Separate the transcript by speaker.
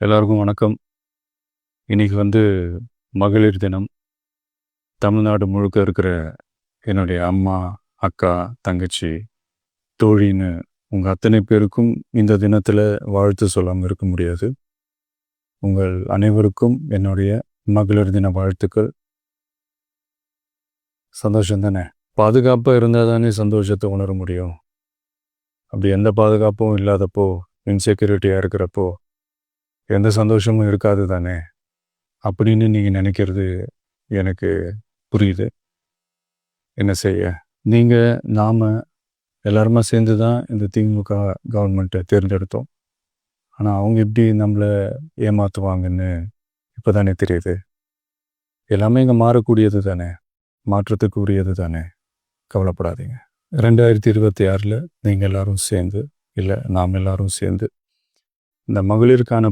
Speaker 1: எல்லாருக்கும் வணக்கம். இன்னைக்கு மகளிர் தினம். தமிழ்நாடு முழுக்க இருக்கிற என்னுடைய அம்மா, அக்கா, தங்கச்சி, தோழின்னு உங்க அத்தனை பேருக்கும் இந்த தினத்துல வாழ்த்து சொல்லாம இருக்க முடியாது. உங்கள் அனைவருக்கும் என்னுடைய மகளிர் தின வாழ்த்துக்கள். சந்தோஷம் தானே? பாதுகாப்பாக இருந்தால் தானே சந்தோஷத்தை உணர முடியும். அப்படி எந்த பாதுகாப்பும் இல்லாதப்போ, இன்செக்யூரிட்டியாக இருக்கிறப்போ எந்த சந்தோஷமும் இருக்காது தானே அப்படின்னு நீங்கள் நினைக்கிறது எனக்கு புரியுது. என்ன செய்ய, நீங்கள் நாம் எல்லாருமா சேர்ந்து தான் இந்த திமுக கவர்மெண்ட்டை தேர்ந்தெடுத்தோம். ஆனால் அவங்க எப்படி நம்மளை ஏமாற்றுவாங்கன்னு இப்போ தானே தெரியுது. எல்லாமே இங்கே மாறக்கூடியது தானே, மாற்றத்துக்கு உரியது தானே. கவலைப்படாதீங்க. 2026 நீங்கள் எல்லாரும் சேர்ந்து, இல்லை நாம் எல்லாரும் சேர்ந்து இந்த மகளிருக்கான